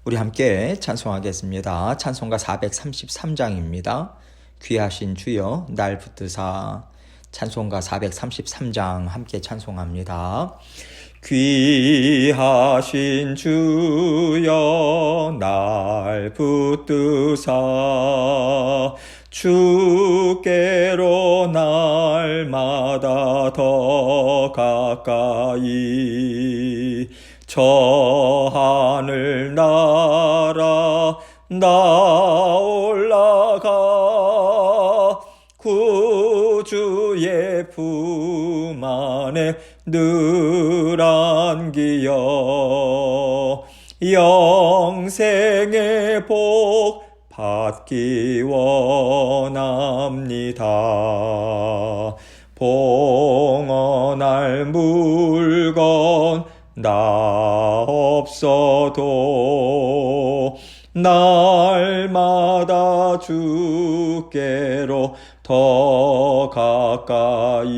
우리 함께 찬송하겠습니다. 찬송가 433장입니다. 귀하신 주여 날 붙드사. 찬송가 433장 함께 찬송합니다. 귀하신 주여 날 붙드사 주께로 날마다 더 가까이 저 하늘 나라 나 올라가 구주의 품 안에 늘 안기어 영생의 복 받기 원합니다. 봉헌할 물건 나 없어도 날마다 주께로 더 가까이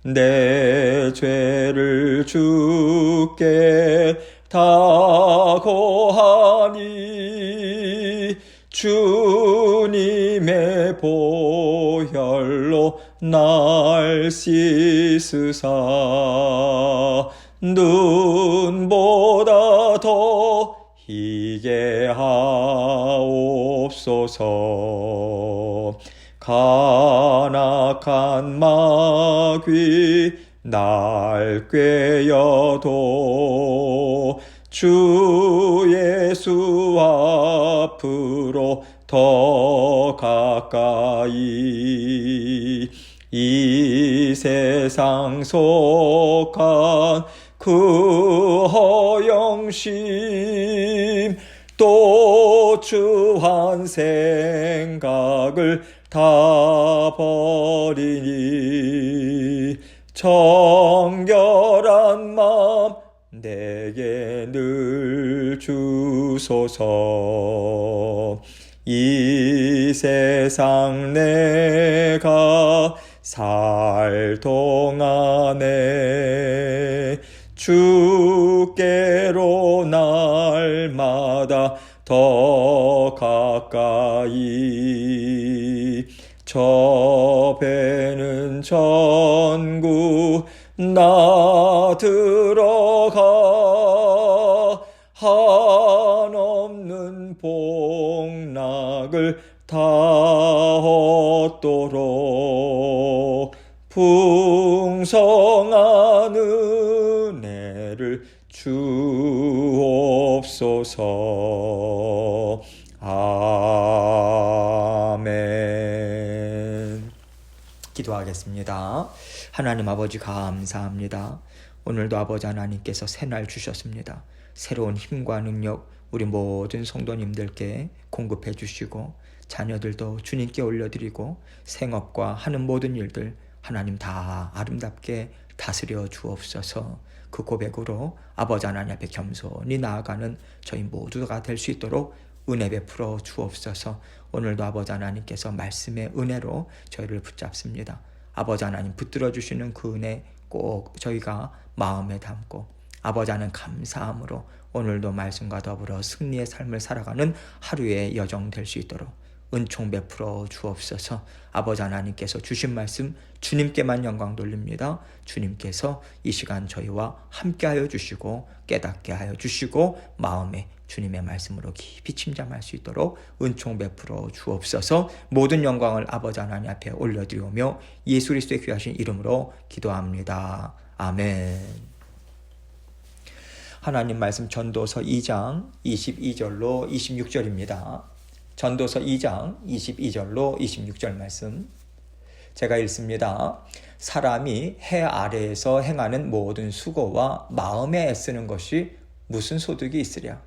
내 죄를 주께 다 고하니 주님의 보혈로 날 씻으사 눈보다 더 희게 하옵소서. 간악한 마귀 날 꾀어도 주 예수 앞으로 더 가까이 이 세상 속한 그 허영심 또 주한 생각을 다 버리니 정결한 마음 내게 늘 주소서. 이 세상 내가 살 동안에 주께로 날마다 더 가까이 저 배는 전구 나 들어가 한없는 복락을 다 얻도록 풍성한 은혜를 주옵소서. 아멘. 기도하겠습니다. 하나님 아버지 감사합니다. 오늘도 아버지 하나님께서 새날 주셨습니다. 새로운 힘과 능력 우리 모든 성도님들께 공급해 주시고 자녀들도 주님께 올려드리고 생업과 하는 모든 일들 하나님 다 아름답게 다스려 주옵소서. 그 고백으로 아버지 하나님 앞에 겸손히 나아가는 저희 모두가 될 수 있도록 은혜 베풀어 주옵소서. 오늘도 아버지 하나님께서 말씀의 은혜로 저희를 붙잡습니다. 아버지 하나님 붙들어 주시는 그 은혜 꼭 저희가 마음에 담고 아버지 하나님 감사함으로 오늘도 말씀과 더불어 승리의 삶을 살아가는 하루의 여정 될 수 있도록 은총 베풀어 주옵소서. 아버지 하나님께서 주신 말씀 주님께만 영광 돌립니다. 주님께서 이 시간 저희와 함께하여 주시고 깨닫게 하여 주시고 마음에 주님의 말씀으로 깊이 침잠할 수 있도록 은총 베풀어 주옵소서. 모든 영광을 아버지 하나님 앞에 올려드리오며 예수 그리스도의 귀하신 이름으로 기도합니다. 아멘. 하나님 말씀 전도서 2장 22절로 26절입니다. 전도서 2장 22절로 26절 말씀 제가 읽습니다. 사람이 해 아래에서 행하는 모든 수고와 마음에 애쓰는 것이 무슨 소득이 있으랴.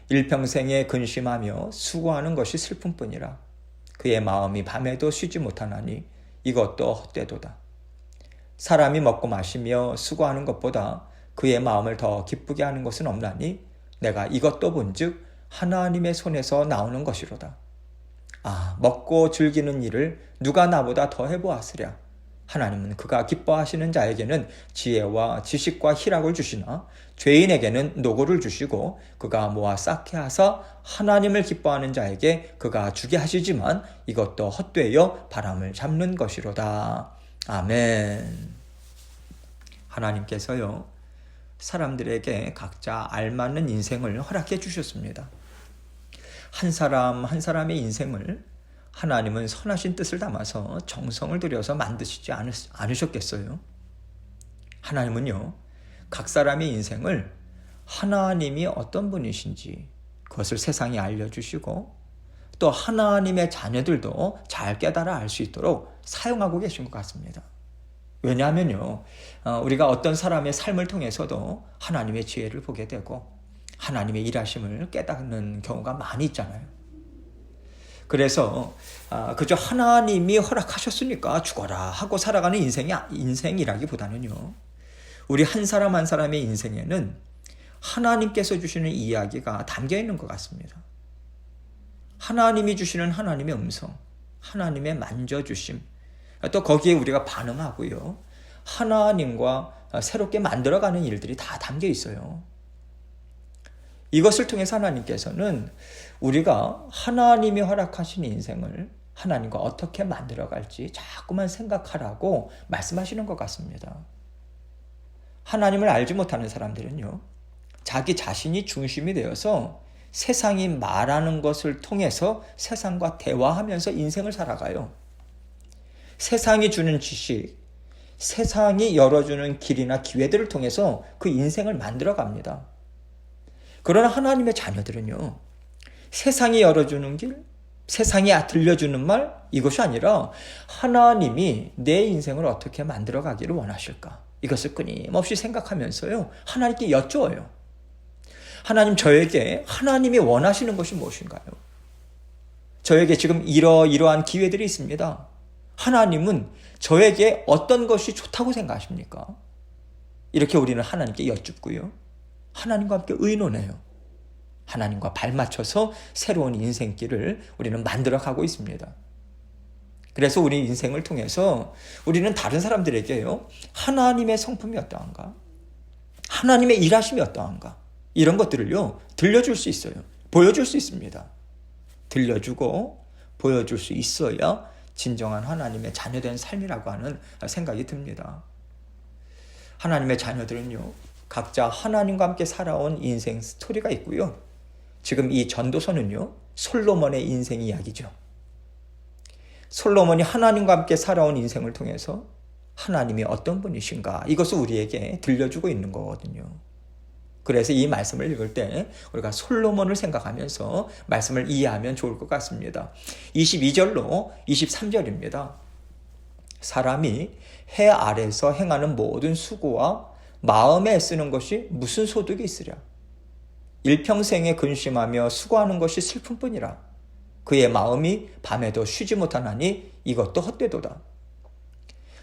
일평생에 근심하며 수고하는 것이 슬픔뿐이라. 그의 마음이 밤에도 쉬지 못하나니 이것도 헛되도다. 사람이 먹고 마시며 수고하는 것보다 그의 마음을 더 기쁘게 하는 것은 없나니 내가 이것도 본즉 하나님의 손에서 나오는 것이로다. 먹고 즐기는 일을 누가 나보다 더 해보았으랴. 하나님은 그가 기뻐하시는 자에게는 지혜와 지식과 희락을 주시나 죄인에게는 노고를 주시고 그가 모아 쌓게 하사 하나님을 기뻐하는 자에게 그가 주게 하시지만 이것도 헛되어 바람을 잡는 것이로다. 아멘. 하나님께서요, 사람들에게 각자 알맞는 인생을 허락해 주셨습니다. 한 사람 한 사람의 인생을 하나님은 선하신 뜻을 담아서 정성을 들여서 만드시지 않으셨겠어요? 하나님은요, 각 사람의 인생을 하나님이 어떤 분이신지 그것을 세상에 알려주시고 또 하나님의 자녀들도 잘 깨달아 알 수 있도록 사용하고 계신 것 같습니다. 왜냐하면요, 우리가 어떤 사람의 삶을 통해서도 하나님의 지혜를 보게 되고 하나님의 일하심을 깨닫는 경우가 많이 있잖아요. 그래서 그저 하나님이 허락하셨으니까 죽어라 하고 살아가는 인생이라기보다는요, 우리 한 사람 한 사람의 인생에는 하나님께서 주시는 이야기가 담겨 있는 것 같습니다. 하나님이 주시는 하나님의 음성, 하나님의 만져주심, 또 거기에 우리가 반응하고요, 하나님과 새롭게 만들어가는 일들이 다 담겨 있어요. 이것을 통해서 하나님께서는 우리가 하나님이 허락하신 인생을 하나님과 어떻게 만들어갈지 자꾸만 생각하라고 말씀하시는 것 같습니다. 하나님을 알지 못하는 사람들은요, 자기 자신이 중심이 되어서 세상이 말하는 것을 통해서 세상과 대화하면서 인생을 살아가요. 세상이 주는 지식, 세상이 열어주는 길이나 기회들을 통해서 그 인생을 만들어갑니다. 그러나 하나님의 자녀들은요, 세상이 열어주는 길, 세상이 들려주는 말, 이것이 아니라 하나님이 내 인생을 어떻게 만들어가기를 원하실까? 이것을 끊임없이 생각하면서요, 하나님께 여쭈어요. 하나님, 저에게 하나님이 원하시는 것이 무엇인가요? 저에게 지금 이러한 기회들이 있습니다. 하나님은 저에게 어떤 것이 좋다고 생각하십니까? 이렇게 우리는 하나님께 여쭙고요, 하나님과 함께 의논해요. 하나님과 발맞춰서 새로운 인생길을 우리는 만들어가고 있습니다. 그래서 우리 인생을 통해서 우리는 다른 사람들에게요, 하나님의 성품이 어떠한가? 하나님의 일하심이 어떠한가? 이런 것들을요, 들려줄 수 있어요. 보여줄 수 있습니다. 들려주고 보여줄 수 있어야 진정한 하나님의 자녀된 삶이라고 하는 생각이 듭니다. 하나님의 자녀들은요, 각자 하나님과 함께 살아온 인생 스토리가 있고요. 지금 이 전도서는요, 솔로몬의 인생 이야기죠. 솔로몬이 하나님과 함께 살아온 인생을 통해서 하나님이 어떤 분이신가, 이것을 우리에게 들려주고 있는 거거든요. 그래서 이 말씀을 읽을 때 우리가 솔로몬을 생각하면서 말씀을 이해하면 좋을 것 같습니다. 22절로 23절입니다. 사람이 해 아래서 행하는 모든 수고와 마음에 애쓰는 것이 무슨 소득이 있으랴? 일평생에 근심하며 수고하는 것이 슬픔뿐이라. 그의 마음이 밤에도 쉬지 못하나니 이것도 헛되도다.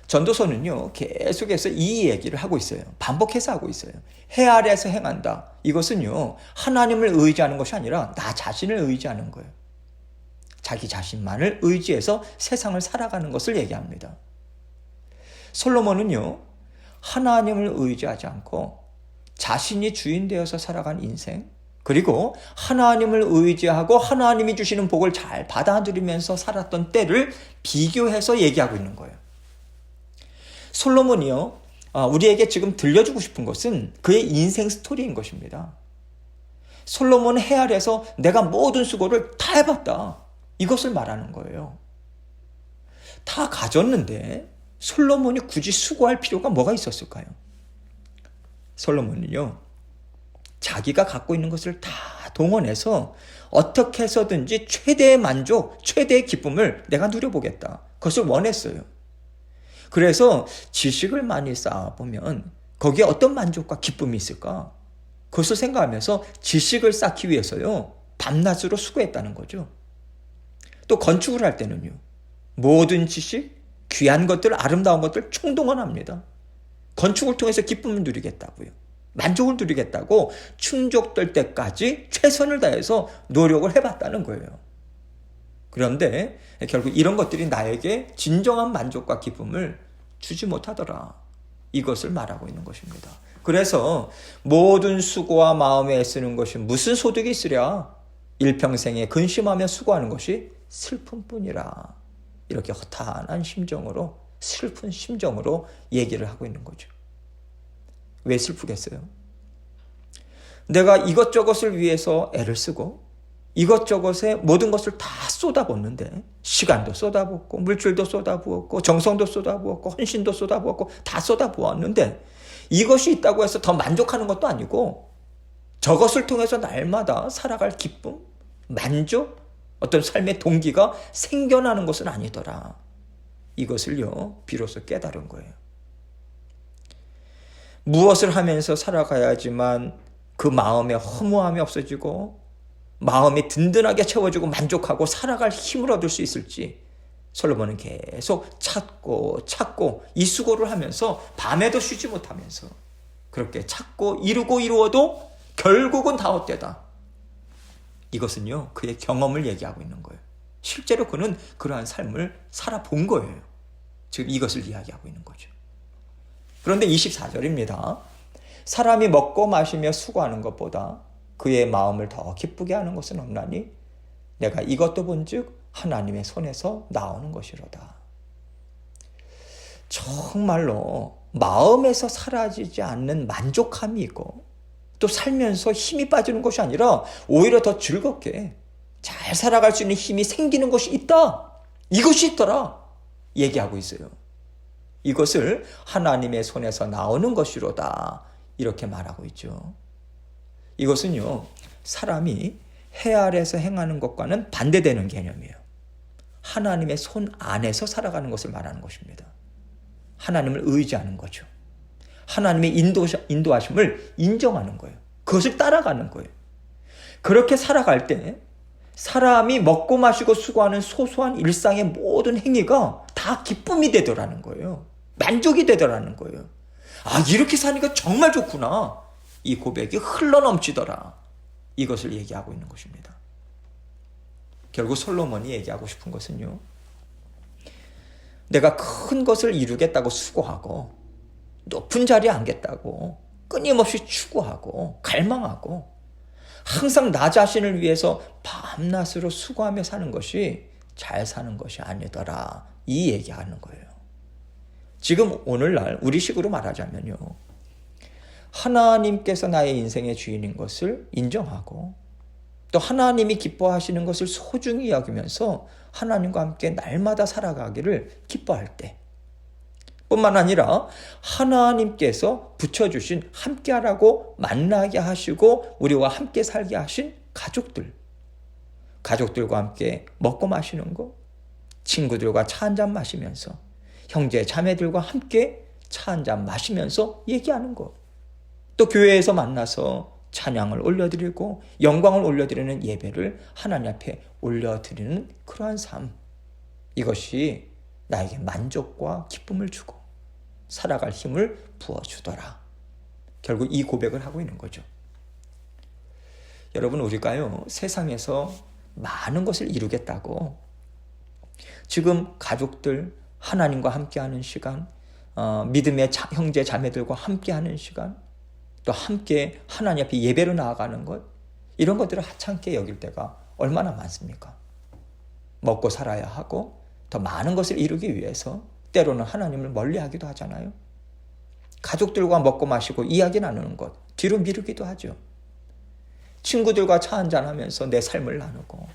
전도서는요, 계속해서 이 얘기를 하고 있어요. 반복해서 하고 있어요. 해 아래에서 행한다. 이것은요, 하나님을 의지하는 것이 아니라 나 자신을 의지하는 거예요. 자기 자신만을 의지해서 세상을 살아가는 것을 얘기합니다. 솔로몬은요, 하나님을 의지하지 않고 자신이 주인 되어서 살아간 인생, 그리고 하나님을 의지하고 하나님이 주시는 복을 잘 받아들이면서 살았던 때를 비교해서 얘기하고 있는 거예요. 솔로몬이요, 우리에게 지금 들려주고 싶은 것은 그의 인생 스토리인 것입니다. 솔로몬은 해 아래에서 내가 모든 수고를 다 해봤다, 이것을 말하는 거예요. 다 가졌는데 솔로몬이 굳이 수고할 필요가 뭐가 있었을까요? 솔로몬은요, 자기가 갖고 있는 것을 다 동원해서 어떻게 해서든지 최대의 만족, 최대의 기쁨을 내가 누려보겠다, 그것을 원했어요. 그래서 지식을 많이 쌓아보면 거기에 어떤 만족과 기쁨이 있을까? 그것을 생각하면서 지식을 쌓기 위해서요, 밤낮으로 수고했다는 거죠. 또 건축을 할 때는요, 모든 지식, 귀한 것들, 아름다운 것들 총동원합니다. 건축을 통해서 기쁨을 누리겠다고요, 만족을 누리겠다고 충족될 때까지 최선을 다해서 노력을 해봤다는 거예요. 그런데 결국 이런 것들이 나에게 진정한 만족과 기쁨을 주지 못하더라. 이것을 말하고 있는 것입니다. 그래서 모든 수고와 마음에 애쓰는 것이 무슨 소득이 있으랴? 일평생에 근심하며 수고하는 것이 슬픔뿐이라. 이렇게 허탄한 심정으로, 슬픈 심정으로 얘기를 하고 있는 거죠. 왜 슬프겠어요? 내가 이것저것을 위해서 애를 쓰고 이것저것에 모든 것을 다 쏟아붓는데, 시간도 쏟아붓고 물질도 쏟아부었고 정성도 쏟아부었고 헌신도 쏟아부었고 다 쏟아부었는데, 이것이 있다고 해서 더 만족하는 것도 아니고 저것을 통해서 날마다 살아갈 기쁨, 만족, 어떤 삶의 동기가 생겨나는 것은 아니더라. 이것을요 비로소 깨달은 거예요. 무엇을 하면서 살아가야지만 그 마음의 허무함이 없어지고 마음이 든든하게 채워지고 만족하고 살아갈 힘을 얻을 수 있을지 솔로몬은 계속 찾고 이 수고를 하면서 밤에도 쉬지 못하면서 그렇게 찾고 이루고 이루어도 결국은 다 헛되다. 이것은요 그의 경험을 얘기하고 있는 거예요. 실제로 그는 그러한 삶을 살아본 거예요. 지금 이것을 이야기하고 있는 거죠. 그런데 24절입니다. 사람이 먹고 마시며 수고하는 것보다 그의 마음을 더 기쁘게 하는 것은 없나니 내가 이것도 본즉 하나님의 손에서 나오는 것이로다. 정말로 마음에서 사라지지 않는 만족함이 있고 또 살면서 힘이 빠지는 것이 아니라 오히려 더 즐겁게 잘 살아갈 수 있는 힘이 생기는 것이 있다. 이것이 있더라. 얘기하고 있어요. 이것을 하나님의 손에서 나오는 것이로다. 이렇게 말하고 있죠. 이것은요, 사람이 해 아래에서 행하는 것과는 반대되는 개념이에요. 하나님의 손 안에서 살아가는 것을 말하는 것입니다. 하나님을 의지하는 거죠. 하나님의 인도하심을 인정하는 거예요. 그것을 따라가는 거예요. 그렇게 살아갈 때 사람이 먹고 마시고 수고하는 소소한 일상의 모든 행위가 다 기쁨이 되더라는 거예요. 만족이 되더라는 거예요. 아, 이렇게 사니까 정말 좋구나. 이 고백이 흘러넘치더라. 이것을 얘기하고 있는 것입니다. 결국 솔로몬이 얘기하고 싶은 것은요, 내가 큰 것을 이루겠다고 수고하고 높은 자리에 앉겠다고 끊임없이 추구하고 갈망하고 항상 나 자신을 위해서 밤낮으로 수고하며 사는 것이 잘 사는 것이 아니더라. 이 얘기하는 거예요. 지금 오늘날 우리식으로 말하자면요, 하나님께서 나의 인생의 주인인 것을 인정하고 또 하나님이 기뻐하시는 것을 소중히 여기면서 하나님과 함께 날마다 살아가기를 기뻐할 때, 뿐만 아니라 하나님께서 붙여주신 함께하라고 만나게 하시고 우리와 함께 살게 하신 가족들과 함께 먹고 마시는 것, 친구들과 차 한잔 마시면서 형제 자매들과 함께 차 한잔 마시면서 얘기하는 것, 또 교회에서 만나서 찬양을 올려드리고 영광을 올려드리는 예배를 하나님 앞에 올려드리는 그러한 삶, 이것이 나에게 만족과 기쁨을 주고 살아갈 힘을 부어주더라. 결국 이 고백을 하고 있는 거죠. 여러분, 우리가요 세상에서 많은 것을 이루겠다고 지금 가족들, 하나님과 함께하는 시간, 믿음의 형제 자매들과 함께하는 시간, 또 함께 하나님 앞에 예배로 나아가는 것, 이런 것들을 하찮게 여길 때가 얼마나 많습니까? 먹고 살아야 하고 더 많은 것을 이루기 위해서 때로는 하나님을 멀리하기도 하잖아요. 가족들과 먹고 마시고 이야기 나누는 것 뒤로 미루기도 하죠. 친구들과 차 한잔 하면서 내 삶을 나누고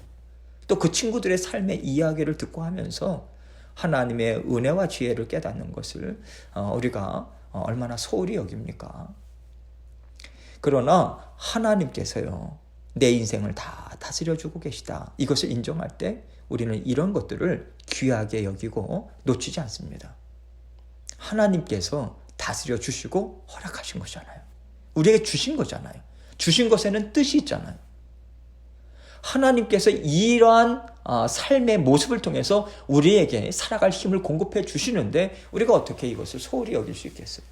또 그 친구들의 삶의 이야기를 듣고 하면서 하나님의 은혜와 지혜를 깨닫는 것을 우리가 얼마나 소홀히 여깁니까? 그러나 하나님께서요, 내 인생을 다 다스려주고 계시다. 이것을 인정할 때 우리는 이런 것들을 귀하게 여기고 놓치지 않습니다. 하나님께서 다스려 주시고 허락하신 거잖아요. 우리에게 주신 거잖아요. 주신 것에는 뜻이 있잖아요. 하나님께서 이러한 삶의 모습을 통해서 우리에게 살아갈 힘을 공급해 주시는데 우리가 어떻게 이것을 소홀히 여길 수 있겠어요?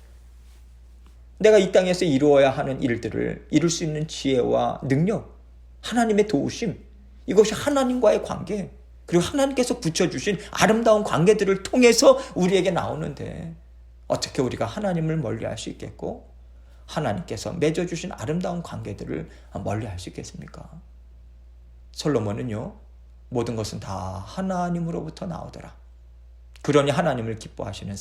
내가 이 땅에서 이루어야 하는 일들을 이룰 수 있는 지혜와 능력, 하나님의 도우심, 이것이 하나님과의 관계, 그리고 하나님께서 붙여주신 아름다운 관계들을 통해서 우리에게 나오는데 어떻게 우리가 하나님을 멀리할 수 있겠고 하나님께서 맺어주신 아름다운 관계들을 멀리할 수 있겠습니까? 솔로몬은요, 모든 것은 다 하나님으로부터 나오더라. 그러니 하나님을 기뻐하는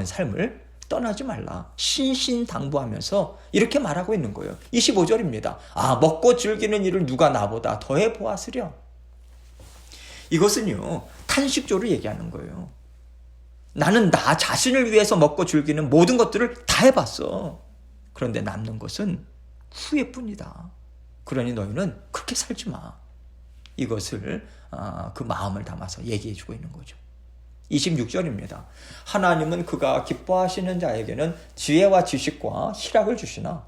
삶을 떠나지 말라. 신신당부하면서 이렇게 말하고 있는 거예요. 25절입니다. 먹고 즐기는 일을 누가 나보다 더해 보았으랴. 이것은요, 탄식조를 얘기하는 거예요. 나는 나 자신을 위해서 먹고 즐기는 모든 것들을 다 해봤어. 그런데 남는 것은 후회뿐이다. 그러니 너희는 그렇게 살지 마. 이것을 그 마음을 담아서 얘기해주고 있는 거죠. 26절입니다. 하나님은 그가 기뻐하시는 자에게는 지혜와 지식과 희락을 주시나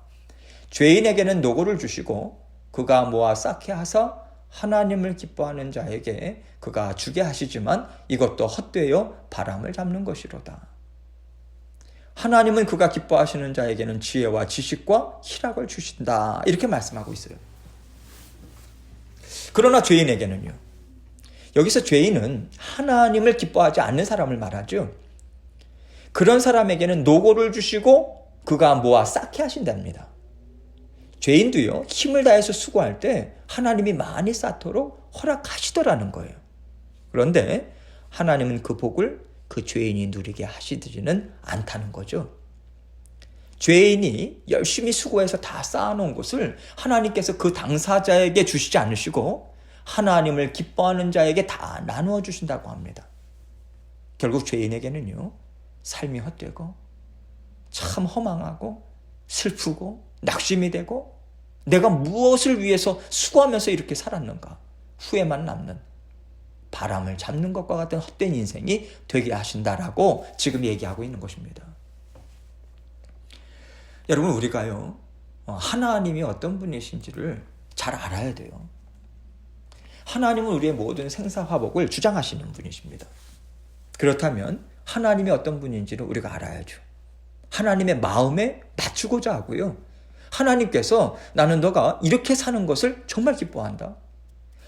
죄인에게는 노고를 주시고 그가 모아 쌓게 하사 하나님을 기뻐하는 자에게 그가 주게 하시지만 이것도 헛되어 바람을 잡는 것이로다. 하나님은 그가 기뻐하시는 자에게는 지혜와 지식과 희락을 주신다. 이렇게 말씀하고 있어요. 그러나 죄인에게는요. 여기서 죄인은 하나님을 기뻐하지 않는 사람을 말하죠. 그런 사람에게는 노고를 주시고 그가 모아 쌓게 하신답니다. 죄인도요, 힘을 다해서 수고할 때 하나님이 많이 쌓도록 허락하시더라는 거예요. 그런데 하나님은 그 복을 그 죄인이 누리게 하시지는 않다는 거죠. 죄인이 열심히 수고해서 다 쌓아놓은 것을 하나님께서 그 당사자에게 주시지 않으시고 하나님을 기뻐하는 자에게 다 나누어 주신다고 합니다. 결국 죄인에게는요, 삶이 헛되고 참 허망하고 슬프고 낙심이 되고 내가 무엇을 위해서 수고하면서 이렇게 살았는가 후회만 남는 바람을 잡는 것과 같은 헛된 인생이 되게 하신다라고 지금 얘기하고 있는 것입니다. 여러분, 우리가요, 하나님이 어떤 분이신지를 잘 알아야 돼요. 하나님은 우리의 모든 생사화복을 주장하시는 분이십니다. 그렇다면 하나님이 어떤 분인지를 우리가 알아야죠. 하나님의 마음에 맞추고자 하고요. 하나님께서 나는 너가 이렇게 사는 것을 정말 기뻐한다.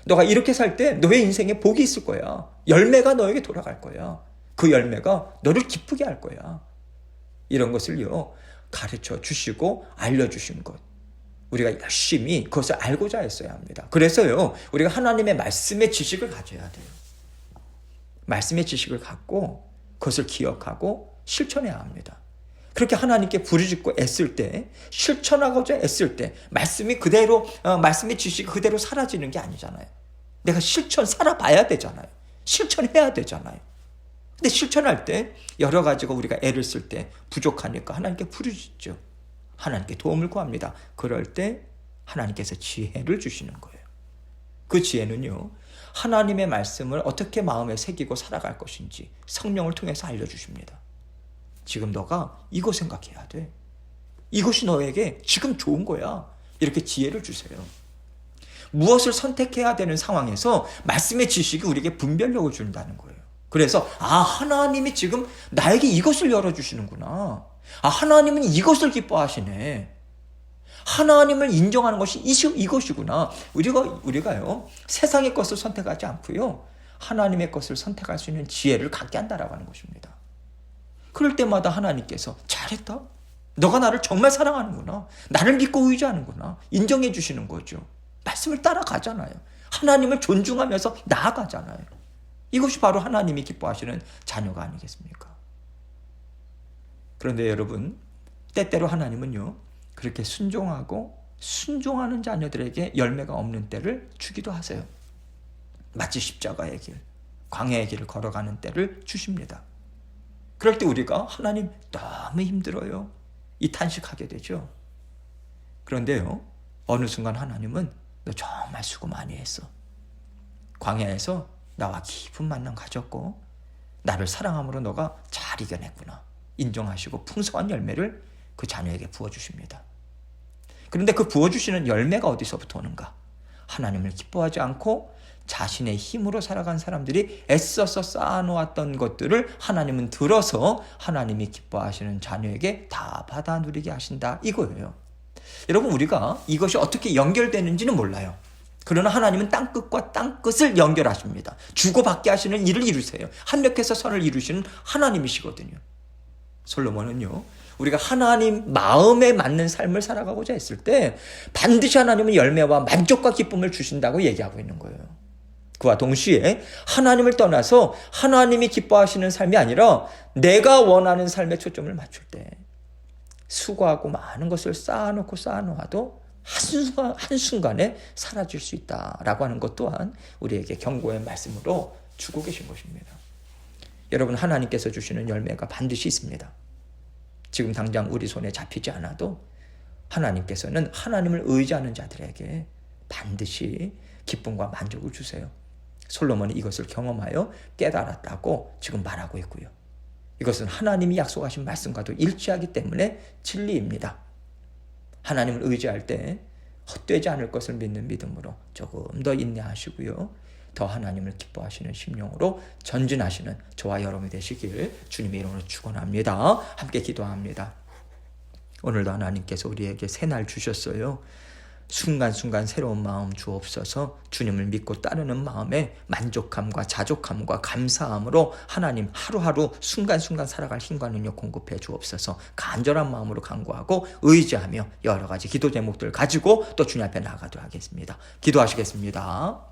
너가 이렇게 살 때 너의 인생에 복이 있을 거야. 열매가 너에게 돌아갈 거야. 그 열매가 너를 기쁘게 할 거야. 이런 것을요, 가르쳐 주시고 알려주신 것. 우리가 열심히 그것을 알고자 했어야 합니다. 그래서요, 우리가 하나님의 말씀의 지식을 가져야 돼요. 말씀의 지식을 갖고 그것을 기억하고 실천해야 합니다. 그렇게 하나님께 부르짖고 애쓸 때, 실천하고자 애쓸 때 말씀이 그대로, 말씀의 지식이 그대로 사라지는 게 아니잖아요. 내가 살아봐야 되잖아요. 실천해야 되잖아요. 근데 실천할 때 여러 가지가 우리가 애를 쓸 때 부족하니까 하나님께 부르짖죠. 하나님께 도움을 구합니다. 그럴 때 하나님께서 지혜를 주시는 거예요. 그 지혜는요, 하나님의 말씀을 어떻게 마음에 새기고 살아갈 것인지 성령을 통해서 알려주십니다. 지금 너가 이거 생각해야 돼. 이것이 너에게 지금 좋은 거야. 이렇게 지혜를 주세요. 무엇을 선택해야 되는 상황에서 말씀의 지식이 우리에게 분별력을 준다는 거예요. 그래서 하나님이 지금 나에게 이것을 열어주시는구나. 하나님은 이것을 기뻐하시네. 하나님을 인정하는 것이 이것이구나. 우리가요, 세상의 것을 선택하지 않고요, 하나님의 것을 선택할 수 있는 지혜를 갖게 한다라고 하는 것입니다. 그럴 때마다 하나님께서 잘했다. 너가 나를 정말 사랑하는구나. 나를 믿고 의지하는구나. 인정해 주시는 거죠. 말씀을 따라가잖아요. 하나님을 존중하면서 나아가잖아요. 이것이 바로 하나님이 기뻐하시는 자녀가 아니겠습니까? 그런데 여러분, 때때로 하나님은요, 그렇게 순종하는 자녀들에게 열매가 없는 때를 주기도 하세요. 마치 십자가의 길, 광야의 길을 걸어가는 때를 주십니다. 그럴 때 우리가 하나님 너무 힘들어요, 이 탄식하게 되죠. 그런데요, 어느 순간 하나님은 너 정말 수고 많이 했어. 광야에서 나와 깊은 만남 가졌고 나를 사랑함으로 너가 잘 이겨냈구나. 인정하시고 풍성한 열매를 그 자녀에게 부어주십니다. 그런데 그 부어주시는 열매가 어디서부터 오는가? 하나님을 기뻐하지 않고 자신의 힘으로 살아간 사람들이 애써서 쌓아놓았던 것들을 하나님은 들어서 하나님이 기뻐하시는 자녀에게 다 받아 누리게 하신다, 이거예요. 여러분, 우리가 이것이 어떻게 연결되는지는 몰라요. 그러나 하나님은 땅끝과 땅끝을 연결하십니다. 주고받게 하시는 일을 이루세요. 합력해서 선을 이루시는 하나님이시거든요. 솔로몬은요, 우리가 하나님 마음에 맞는 삶을 살아가고자 했을 때 반드시 하나님은 열매와 만족과 기쁨을 주신다고 얘기하고 있는 거예요. 그와 동시에 하나님을 떠나서 하나님이 기뻐하시는 삶이 아니라 내가 원하는 삶에 초점을 맞출 때 수고하고 많은 것을 쌓아놓아도 한순간에 사라질 수 있다라고 하는 것 또한 우리에게 경고의 말씀으로 주고 계신 것입니다. 여러분, 하나님께서 주시는 열매가 반드시 있습니다. 지금 당장 우리 손에 잡히지 않아도 하나님께서는 하나님을 의지하는 자들에게 반드시 기쁨과 만족을 주세요. 솔로몬이 이것을 경험하여 깨달았다고 지금 말하고 있고요. 이것은 하나님이 약속하신 말씀과도 일치하기 때문에 진리입니다. 하나님을 의지할 때 헛되지 않을 것을 믿는 믿음으로 조금 더 인내하시고요. 더 하나님을 기뻐하시는 심령으로 전진하시는 저와 여러분이 되시길 주님의 이름으로 축원합니다. 함께 기도합니다. 오늘도 하나님께서 우리에게 새날 주셨어요. 순간순간 새로운 마음 주옵소서. 주님을 믿고 따르는 마음에 만족함과 자족함과 감사함으로 하나님 하루하루 순간순간 살아갈 힘과 능력 공급해 주옵소서. 간절한 마음으로 간구하고 의지하며 여러 가지 기도 제목들 가지고 또 주님 앞에 나아가도록 하겠습니다. 기도하시겠습니다.